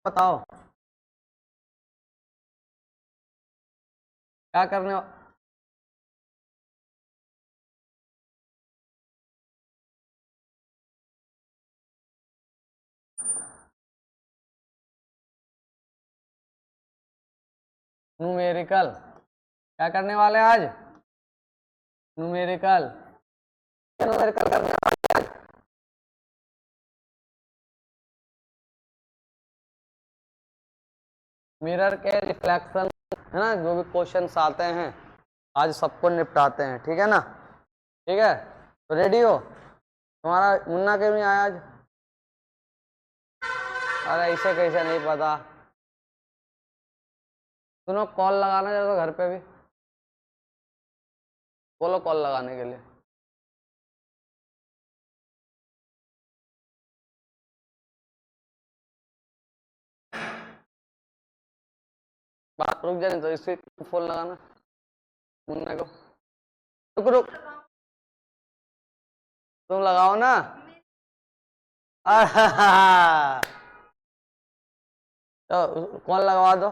बताओ क्या करने न्यूमेरिकल क्या करने वाले आज? न्यूमेरिकल न्यूमेरिकल करने वाले आज। मिरर के रिफ्लेक्शन है ना, जो भी क्वेश्चंस आते हैं आज सबको निपटाते हैं, ठीक है ना? ठीक है, तो रेडी हो? तुम्हारा मुन्ना क्यों नहीं आया आज? अरे इसे कैसे नहीं पता? सुनो, कॉल लगाना जरा घर पे भी, बोलो कॉल लगाने के लिए। बात रुक जाए, तो इसी फोन लगाना मुन्ना को। रुक रुक, तुम लगाओ ना। तो कॉल लगवा दो,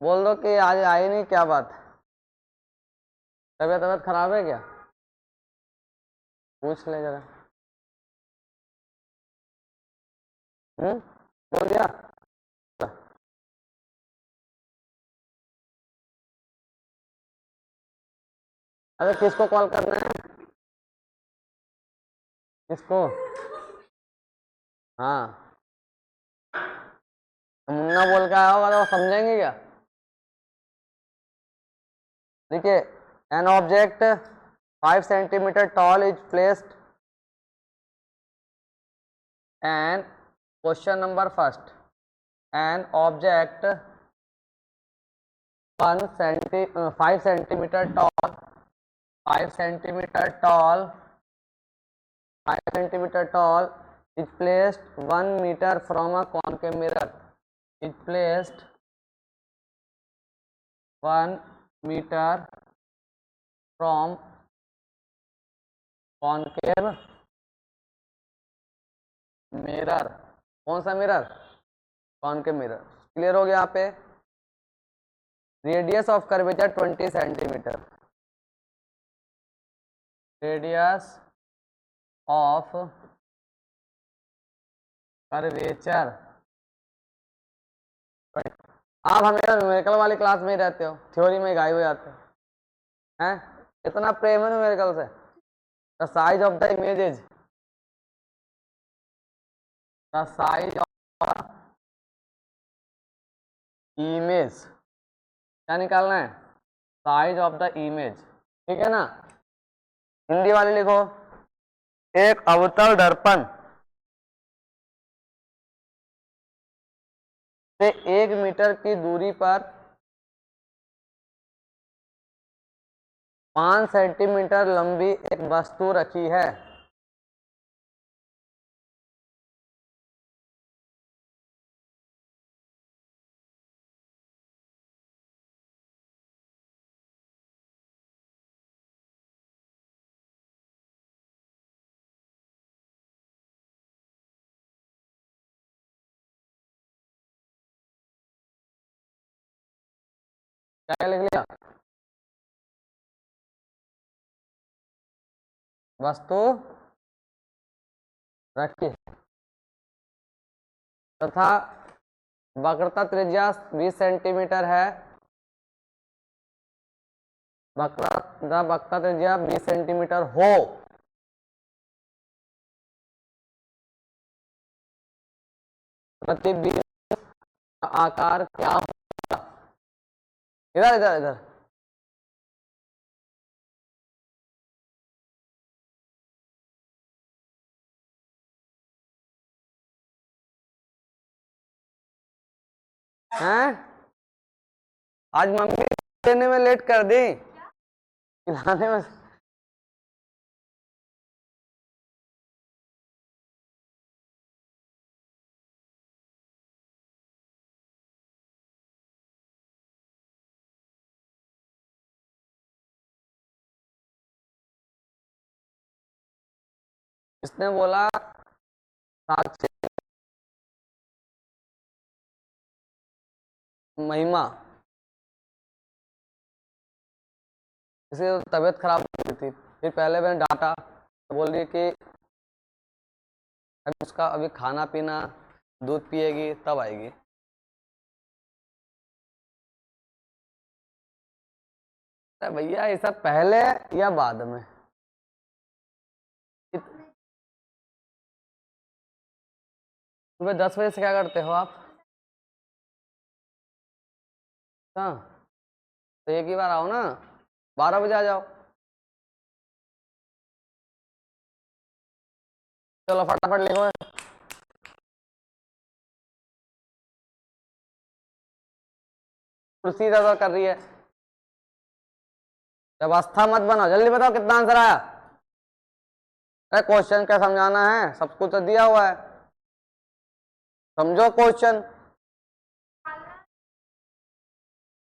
बोल दो कि आज आई नहीं, क्या बात? तबीयत तबीयत खराब है क्या? पूछ ले जरा। बोल दिया। अरे किसको कॉल करना है? किसको? हाँ, तो मुन्ना बोल के आया होगा तो वो समझेंगे क्या? देखिए, an object 5 centimetre tall is placed and question number first, an object 5 centimetre toll 5 centimetre toll 5 centimetre toll is placed 1 meter from a concave mirror is placed 1 meter from concave mirror। कौन सा mirror? Concave mirror. Clear हो गया? यहाँ पे radius of curvature 20 centimetre, radius of curvature. आप हमेशा numerical वाली class में ही रहते हो, थ्योरी में गायब हो जाते हो हैं। इतना प्रेम है न्यूमेरिकल से। The size of the images, the size of image, क्या निकालना है? साइज ऑफ द इमेज, ठीक है ना? हिंदी वाली लिखो। एक अवतल दर्पण से 1 मीटर की दूरी पर 5 सेंटीमीटर लंबी एक वस्तु रखी है। क्या लिख लिया? वस्तु रखी तथा वक्रता त्रिज्या 20 सेंटीमीटर है। वक्रता त्रिज्या 20 सेंटीमीटर हो प्रतिबिंब का आकार क्या होगा? इधर इधर इधर। हैं? आज मम्मी देने में लेट कर दी, खिलाने में। इसने बोला साक्षी महिमा, इसकी तबीयत खराब हो गई थी, फिर पहले मैंने डांटा, बोल रही कि अभी उसका अभी खाना पीना, दूध पिएगी तब आएगी। अरे भैया ये सब पहले या बाद में? सुबह 10 बजे से क्या करते हो आप? हाँ, तो एक ही बार आओ ना, 12 बजे आ जाओ। चलो फटाफट लिखो। कुर्सी दर्द कर रही है, व्यवस्था मत बनाओ, जल्दी बताओ कितना आंसर आया। अरे क्वेश्चन क्या समझाना है, सब कुछ तो दिया हुआ है, समझो क्वेश्चन।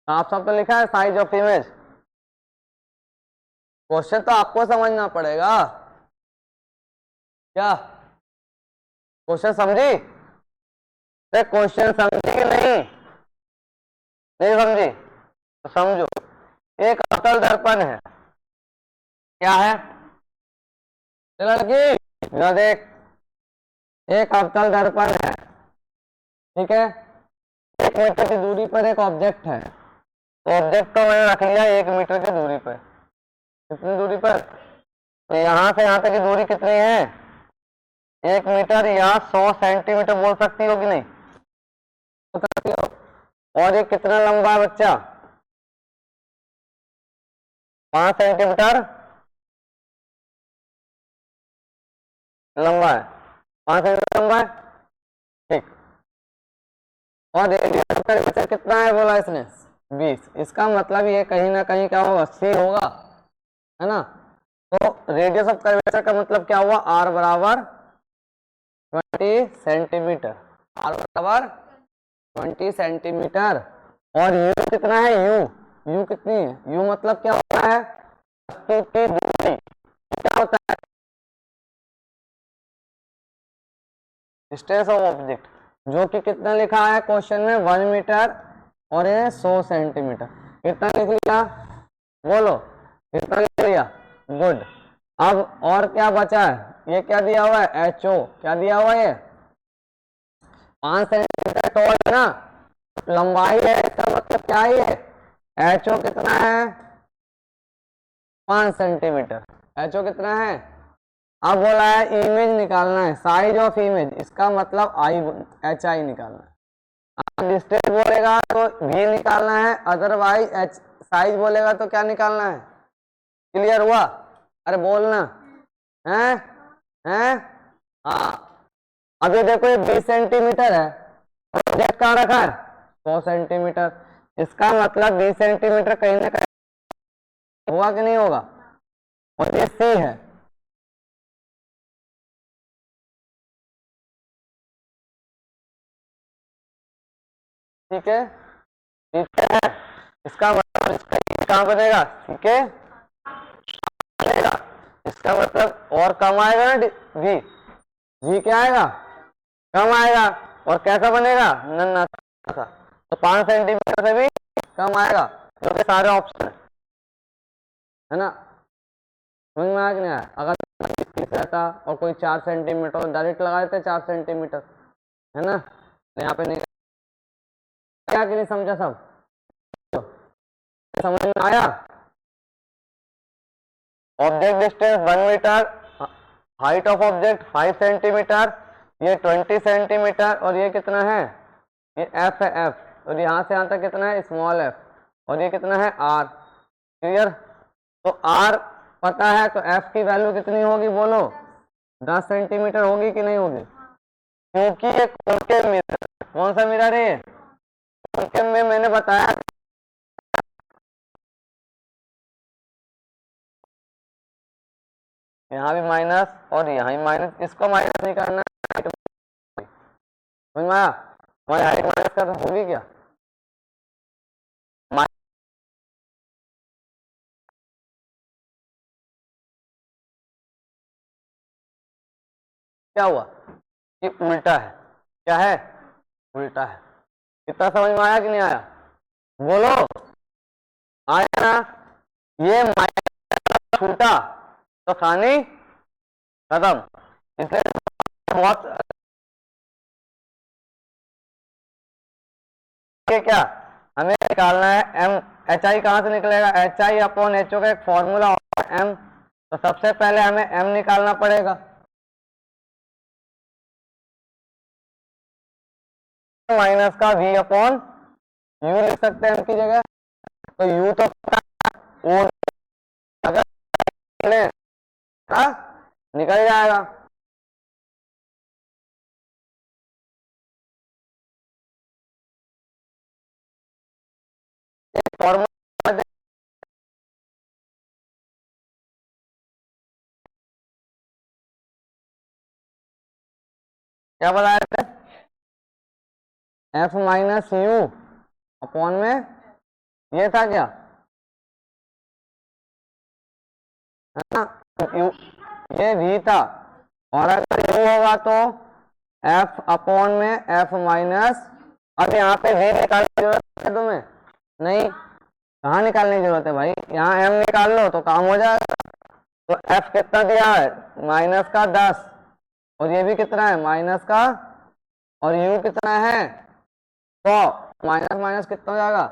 आप सब तो लिखा है साइज ऑफ इमेज, क्वेश्चन तो आपको समझना पड़ेगा। क्या क्वेश्चन समझी? अरे क्वेश्चन समझी कि नहीं? नहीं समझी तो समझो। एक अवतल दर्पण है, क्या है लड़की? ना देख, एक अवतल दर्पण है, ठीक है, 1 मीटर की दूरी पर एक ऑब्जेक्ट है, तो ऑब्जेक्ट को मैंने रख लिया 1 मीटर की दूरी पर। कितनी दूरी पर? तो यहां से यहां तक की दूरी कितनी है? 1 मीटर, या 100 सेंटीमीटर बोल सकती हो कि नहीं? बोल सकती हो। और ये कितना लंबा है बच्चा? 5 सेंटीमीटर लंबा है, 5 सेंटीमीटर लंबा है, ठीक। और रेडियस कर्वेचर कितना है बोला इसने? 20। इसका मतलब ये कहीं ना कहीं क्या होगा? सी होगा, है ना। तो रेडियस ऑफ कर्वेचर का मतलब क्या हुआ? आर बराबर 20 सेंटीमीटर, आर बराबर 20 सेंटीमीटर। और यू कितना है? यू कितनी है? यू मतलब क्या होता है? वस्तु की दूरी, क्या होता है? डिस्टेंस ऑफ ऑब्जेक्ट, जो कि कितना लिखा है क्वेश्चन में? 1 मीटर और ये 100 सेंटीमीटर। कितना लिख लिया बोलो? कितना लिख लिया? गुड। अब और क्या बचा है? ये क्या दिया हुआ है? एच ओ क्या दिया हुआ है? 5 सेंटीमीटर टॉल है ना, लंबाई है, इसका मतलब क्या है? एच ओ कितना है? 5 सेंटीमीटर। एच ओ कितना है? अब बोला है इमेज निकालना है, साइज ऑफ इमेज, इसका मतलब आई, एच आई निकालना है। डिस्टेंस बोलेगा तो भी निकालना है, अदरवाइज एच, साइज बोलेगा तो क्या निकालना है? क्लियर हुआ? अरे बोलना है, हैं? हाँ। अब ये देखो, ये 20 सेंटीमीटर है, ऑब्जेक्ट कहाँ रखा है? 100 सेंटीमीटर। इसका मतलब 20 सेंटीमीटर कहीं ना कहीं होगा कि नहीं होगा? और ये सी है, ठीक है, ठीक है। इसका मतलब इसका कहाँ बनेगा? ठीक है, बनेगा। इसका मतलब और कम आएगा ना, वी, वी क्या आएगा? कम आएगा। और कैसा बनेगा? नन्ना सा। तो 5 सेंटीमीटर से भी कम आएगा, जो कि सारे ऑप्शन है ना। समझ में आया कि नहीं आया? अगर 30 रहता और कोई 4 सेंटीमीटर डायरेक्ट लगा देते 4 सेंटीमीटर, है ना। यहाँ पे नहीं, क्या कि नहीं समझा सब? समझ में आया? Object distance 1 metre, height of object 5 centimetre, ये 20 सेंटीमीटर, और ये कितना है? ये एफ है, एफ। और यहाँ से यहाँ तक कितना है? Small F. और ये कितना है? आर। क्लियर? तो आर पता है, तो एफ की वैल्यू कितनी होगी बोलो? 10 सेंटीमीटर होगी कि नहीं होगी? क्योंकि ये कॉन्केव मिरर, कौन सा मिरर है? कॉन्केव में मैंने बताया, यहाँ भी माइनस और यहाँ भी माइनस, इसको माइनस नहीं करना है। समझ में आया? हमारी हाइट माइनस कर होगी क्या? क्या हुआ? ये उल्टा है। क्या है? उल्टा है। कितना समझ में आया कि नहीं आया? बोलो, आया ना? ये माइनस छूटा तो कहानी खत्म। इसलिए बहुत क्या हमें निकालना है एम। एच आई कहाँ से निकलेगा? H I upon H O का एक फॉर्मूला होगा एम। तो सबसे पहले हमें एम निकालना पड़ेगा। माइनस का वी अपॉन यू लिख सकते हैं एम की जगह। तो यू तो वो अगर निकल जाएगा। फॉर्मूला क्या बताया थे? एफ माइनस यू अपॉन में ये था क्या, है ना? यू, ये वी था। और अगर यू होगा तो एफ अपॉन में एफ माइनस। अब यहाँ पे वी निकालने की जरूरत है तुम्हें? नहीं। कहाँ निकालने की जरूरत है भाई? यहाँ एम निकाल लो तो काम हो जाएगा। तो एफ कितना दिया है? -10। और ये भी कितना है? -का। और यू कितना है? 100। माइनस माइनस कितना हो जाएगा?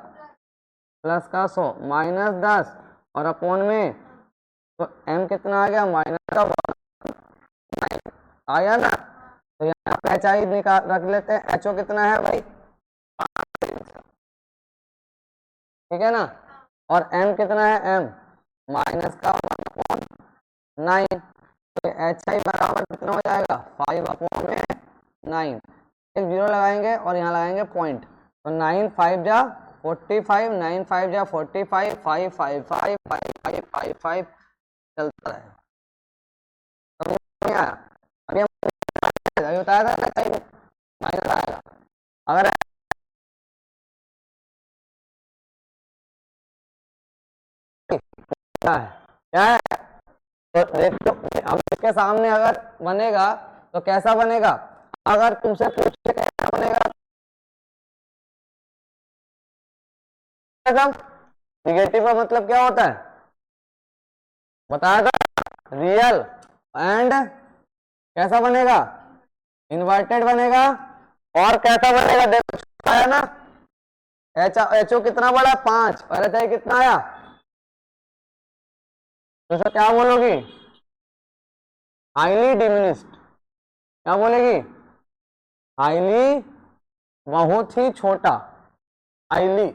प्लस का 100 -10 और अपॉन में। तो एम कितना आ गया? -का 1 आ गया ना? तो यहाँ पे एच आई निकाल रख लेते हैं। एच ओ कितना है भाई? ठीक है ना? और एम कितना है? एम -का 1/9। तो एच आई बराबर कितना हो जाएगा? 5/9। एक जीरो लगाएंगे और यहाँ लगाएंगे पॉइंट। तो 9 5 जा 45, 9 5 जा 45, 5 5 5 5 5 5 5 चलता है। अभी हम बताया था ना, माइनस आएगा अगर क्या है, क्या है? तो देखो, अब इसके सामने अगर बनेगा तो कैसा बनेगा? अगर तुमसे पूछे कैसा बनेगा, निगेटिव का मतलब क्या होता है बताया था? रियल। एंड कैसा बनेगा? इन्वर्टेड बनेगा। और कैसा बनेगा? देखो आया ना? एच ओ कितना बड़ा? 5। और एच आई कितना आया? तो सर क्या बोलोगी? Highly diminished. क्या बोलेगी? हाईली, बहुत ही छोटा। हाईली।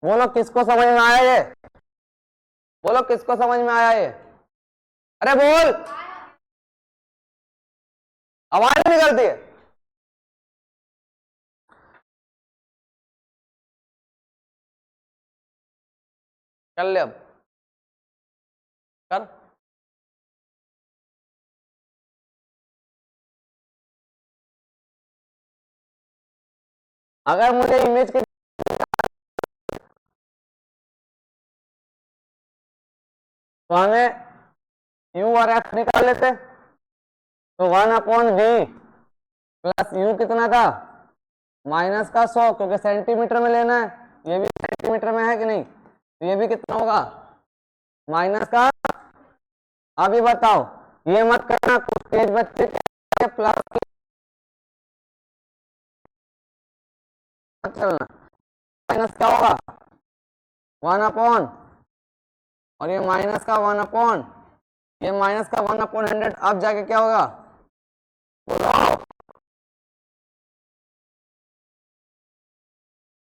बोलो किसको समझ में आया ये? बोलो किसको समझ में आया ये? अरे बोल, आवाज नहीं निकलती है। कर ले अब, कर। अगर मुझे इमेज की तो हमें यू और एफ निकाल लेते। तो 1/v प्लस यू कितना था? -100, क्योंकि सेंटीमीटर में लेना है। ये भी सेंटीमीटर में है कि नहीं? तो ये भी कितना होगा? माइनस का। अब ये बताओ, ये मत करना कुछ तेज बच्चे प्लस चलना। माइनस क्या होगा? 1/, और ये माइनस का 1/, ये माइनस का 1/100। अब जाके क्या होगा? बोलो।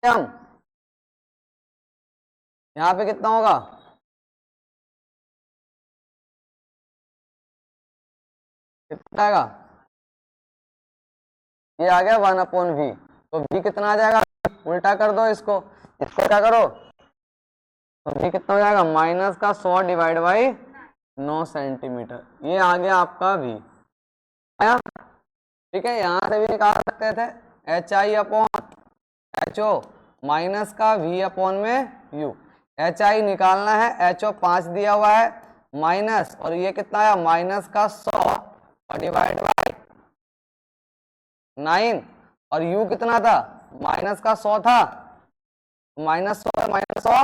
हम यहाँ पे कितना होगा? कितना आएगा? ये आ गया 1/v। तो v कितना आ जाएगा? उल्टा कर दो इसको, इसको क्या करो? तो v कितना हो जाएगा? -100 डिवाइड बाई 9 सेंटीमीटर। ये आ गया आपका v। आया? ठीक है, यहां से भी निकाल सकते थे। H I upon H O minus का v अपॉन में u। एच आई निकालना है, एच ओ 5 दिया हुआ है, माइनस और ये कितना आया? -100 और डिवाइड बाई 9। और u कितना था? -100 था। -100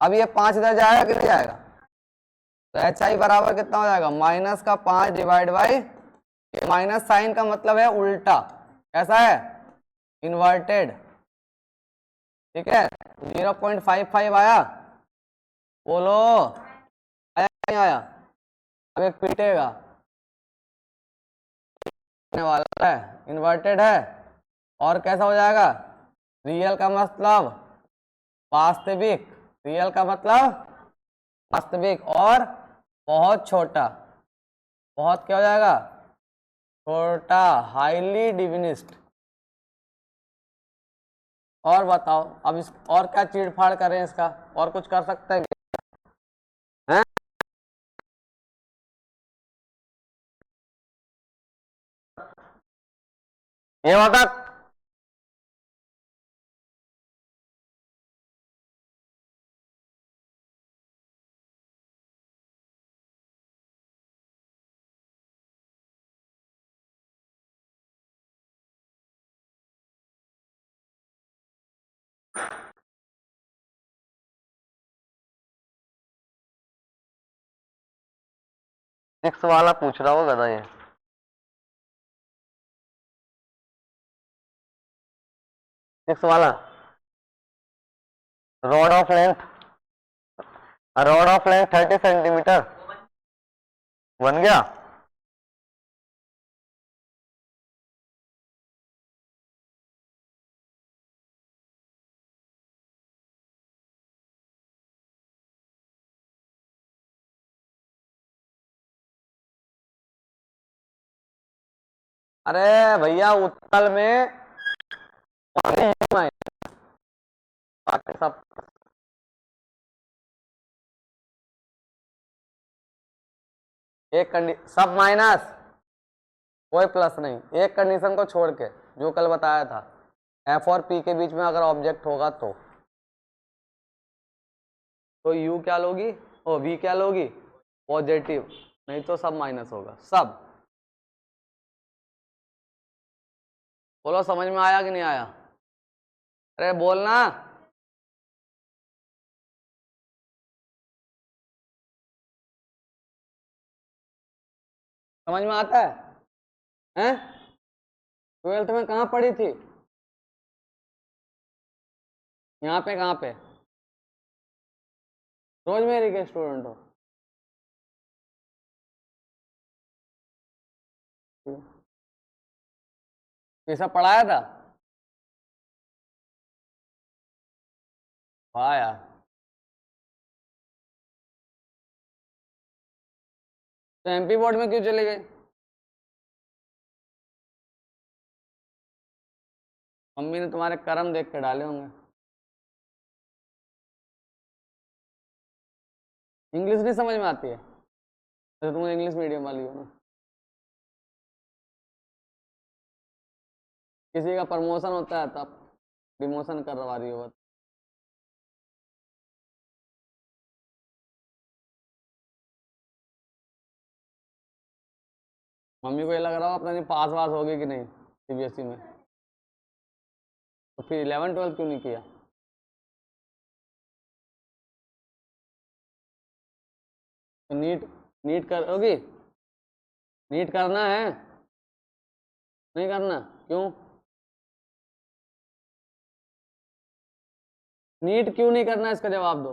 अब ये 5 इधर जाएगा कि नहीं जाएगा, तो एच आई बराबर कितना हो जाएगा, -5 डिवाइड बाई, माइनस साइन का मतलब है उल्टा, कैसा है, इन्वर्टेड, ठीक है। 0.55 आया, बोलो आया नहीं आया, अब एक पीटेगा वाला है, इन्वर्टेड है, और कैसा हो जाएगा, रियल का मतलब वास्तविक, रियल का मतलब वास्तविक, और बहुत छोटा, बहुत क्या हो जाएगा, छोटा, हाईली डिविनिस्ट। और बताओ अब इस और क्या चीड़ फाड़ करें इसका, और कुछ कर सकते हैं, हैं? ये बता, सिक्स वाला पूछ रहा होगा गधा ये, सिक्स वाला, rod of length, rod of length 30 centimetre बन गया। अरे भैया उत्तल में सब एक सब माइनस, कोई प्लस नहीं, एक कंडीशन को छोड़ के जो कल बताया था, एफ और पी के बीच में अगर ऑब्जेक्ट होगा तो यू क्या लोगी, ओ वी क्या लोगी, पॉजिटिव, नहीं तो सब माइनस होगा सब। बोलो समझ में आया कि नहीं आया, अरे बोलना, समझ में आता है, हैं? 12th में कहाँ पढ़ी थी, यहाँ पे, कहाँ पे, रोज मेरी के स्टूडेंट हो, ये सब पढ़ाया था, वाह यार, तो एमपी बोर्ड में क्यों चले गए, मम्मी ने तुम्हारे कर्म देख के डाले होंगे, इंग्लिश नहीं समझ में आती है, तो तुम इंग्लिश मीडियम वाली हो ना, किसी का प्रमोशन होता है तब डिमोशन करवा रही हो, मम्मी को ये लग रहा हो अपना नहीं पास वास होगी कि नहीं सीबीएसई में, तो फिर 11th 12th क्यों नहीं किया, तो नीट, नीट करोगी, नीट करना है, नहीं करना, क्यों, नीट क्यों नहीं करना, इसका जवाब दो,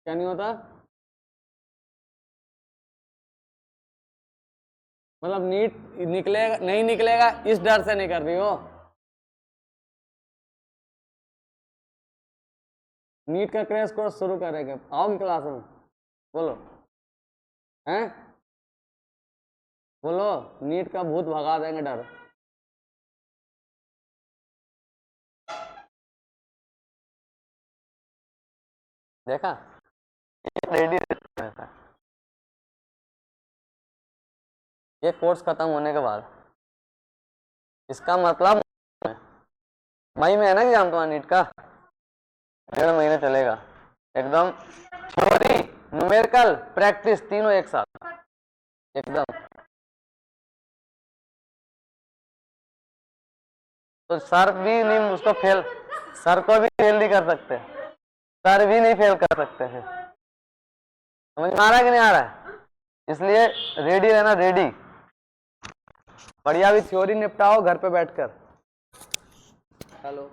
क्या नहीं होता, मतलब नीट निकलेगा नहीं निकलेगा इस डर से नहीं कर रही हो, नीट का क्रैश कोर्स शुरू करेंगे, आओगे क्लास में, बोलो, हैं, बोलो, नीट का भूत भगा देंगे डर, देखा, रेडी रहता है, ये कोर्स खत्म होने के बाद, इसका मतलब मई में है ना एग्जाम तुम्हारा नीट का, 1.5 महीने चलेगा एकदम, थ्योरी न्यूमेरिकल प्रैक्टिस तीनों एक साथ एकदम। तो सर भी नहीं उसको फेल, सर को भी फेल नहीं कर सकते, सर भी नहीं फेल कर सकते फिर। समझ में आ रहा है कि नहीं आ रहा है? इसलिए रेडी रहना, रेडी। बढ़िया भी थ्योरी निपटाओ घर पे बैठकर। हेलो,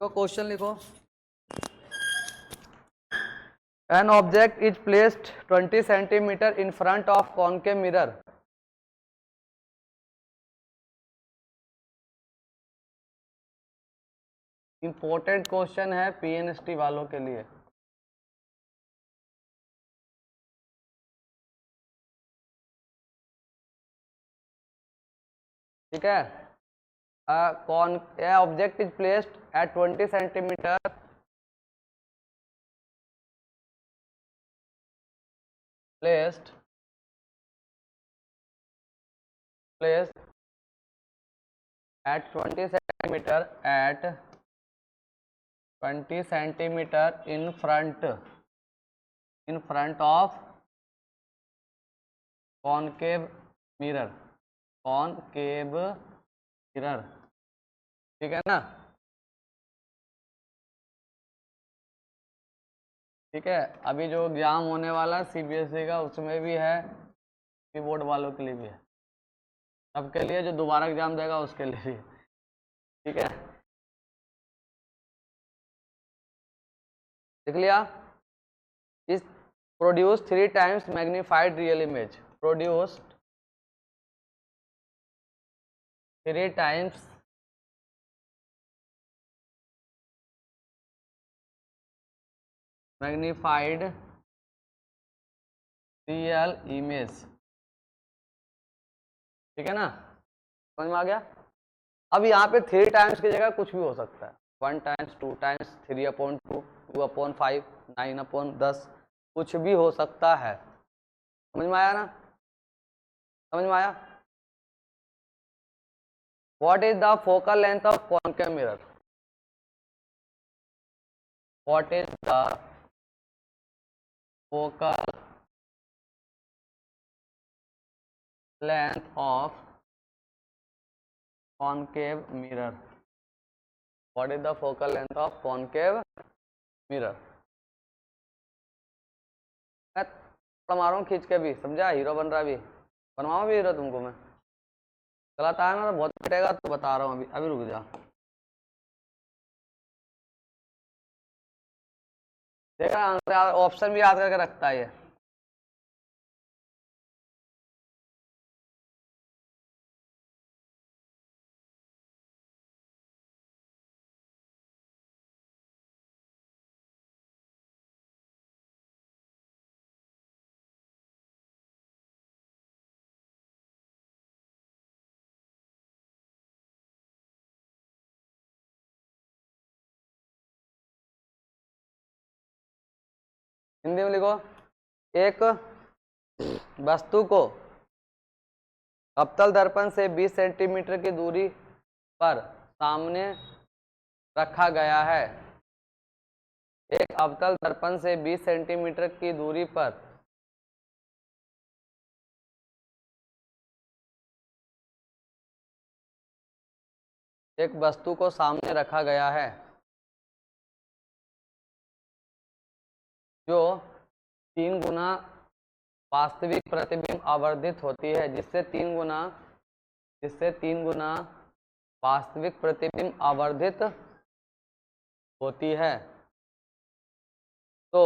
तो क्वेश्चन लिखो। An object is placed 20 centimeter in front of concave mirror. Important question है पीएनएसटी वालों के लिए। ठीक है, कौन object is placed at 20 centimetre placed at 20 centimeter in front of concave mirror, ठीक है ना? ठीक है, अभी जो एग्जाम होने वाला सीबीएसई का उसमें भी है, बोर्ड वालों के लिए भी है, सबके लिए, जो दोबारा एग्जाम देगा उसके लिए भी। ठीक है, देख लिया? इस produce 3 times magnified real image, produced 3 times magnified real image, ठीक है ना, समझ में आ गया। अब यहाँ पे 3 टाइम्स की जगह कुछ भी हो सकता है, 1 टाइम्स, 2 टाइम्स, 3/2, 2/5, 9/10, कुछ भी हो सकता है। समझ में आया ना, समझ में आया। What is the focal length of concave mirror, what is the focal length of concave mirror, what is the focal length of concave mirror. मैं मारू हूँ खींच के भी, समझा, हीरो बन रहा भी, बनवाऊँ भी हीरो तुमको मैं, गलत आया ना तो बहुत पिटेगा, तो बता रहा हूँ अभी, अभी रुक जा। देखा ऑप्शन भी याद करके रखता है ये। हिंदी में लिखो, एक वस्तु को अवतल दर्पण से 20 सेंटीमीटर की दूरी पर सामने रखा गया है। एक अवतल दर्पण से 20 सेंटीमीटर की दूरी पर एक वस्तु को सामने रखा गया है जो 3 गुना वास्तविक प्रतिबिंब आवर्धित होती है, जिससे 3 गुना वास्तविक प्रतिबिंब आवर्धित होती है। तो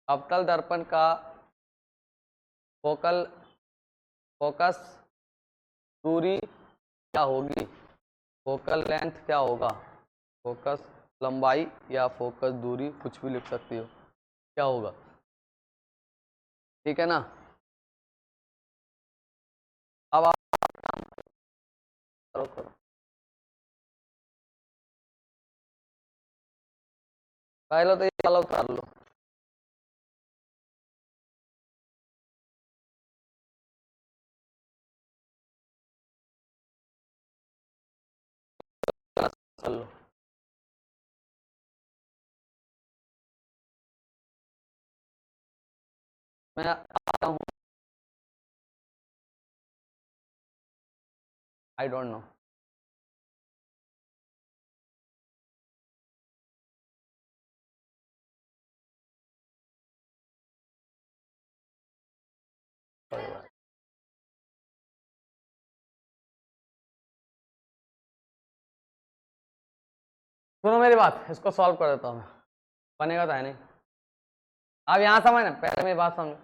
अवतल दर्पण का फोकस दूरी क्या होगी, फोकल लेंथ क्या होगा, फोकस लंबाई या फोकस दूरी, कुछ भी लिख सकती हो, क्या होगा, ठीक है ना। अब आप करो, पहले तो ये वाला उतार लो। चलो मैं आता हूँ, आई डोंट नो, सुनो मेरी बात, इसको सॉल्व कर देता हूँ मैं, बनेगा तो है नहीं। अब यहाँ समझ ना, पहले मेरी बात समझ,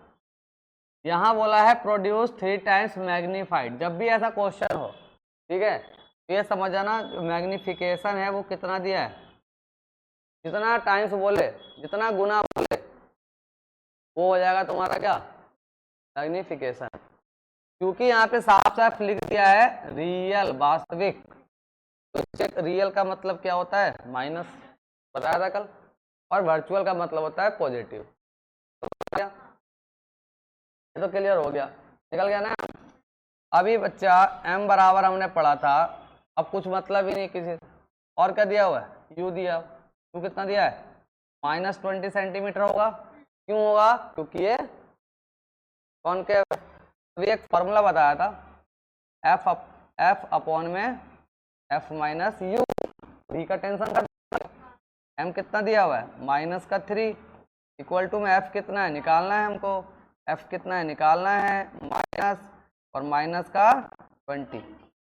यहाँ बोला है प्रोड्यूस 3 टाइम्स मैग्नीफाइड, जब भी ऐसा क्वेश्चन हो, ठीक है, तो ये समझ जाना मैग्निफिकेशन है वो कितना दिया है, जितना टाइम्स बोले, जितना गुना बोले, वो हो जाएगा तुम्हारा क्या, मैग्निफिकेशन। क्योंकि यहाँ पे साफ साफ लिख दिया है रियल, वास्तविक, तो रियल का मतलब क्या होता है, माइनस, बताया था कल, और वर्चुअल का मतलब होता है पॉजिटिव। तो तो क्लियर हो गया, निकल गया ना। अभी बच्चा m बराबर हमने पढ़ा था, अब कुछ मतलब ही नहीं किसी, और क्या दिया हुआ है, u दिया, u कितना दिया है, -20 सेंटीमीटर होगा, क्यों होगा, क्योंकि ये कॉनकेव। अभी एक फॉर्मूला बताया था, f अपॉन में f माइनस u, v का टेंशन कर, m कितना दिया हुआ है, -3 इक्वल टू में f कितना है निकालना है हमको, f कितना है निकालना है, माइनस और माइनस का 20,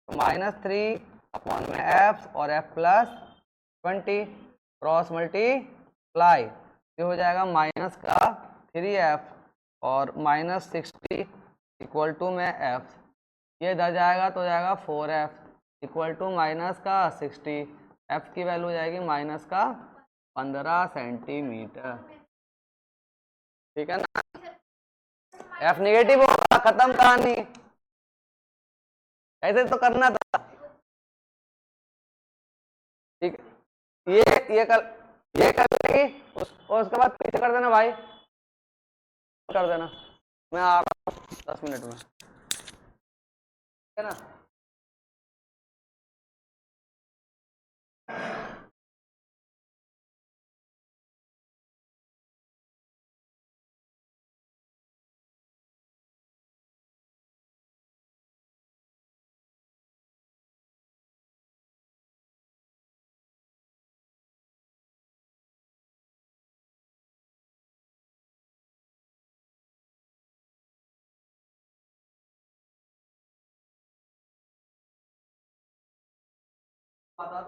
-3 अपॉन में f और f प्लस 20 क्रॉस मल्टीप्लाई, ये हो जाएगा माइनस का 3f और -60 इक्वल टू में f, ये इधर जाएगा तो जाएगा 4f इक्वल टू माइनस का 60 एफ की वैल्यू हो जाएगी -15 सेंटीमीटर। ठीक है ना, एफ निगेटिव होगा, खत्म कहानी। ऐसे तो करना था। ठीक है, ये कर लेगी, और उसके बाद पीछे कर देना भाई, कर देना। मैं आ रहा हूँ 10 मिनट में, ठीक है ना। बता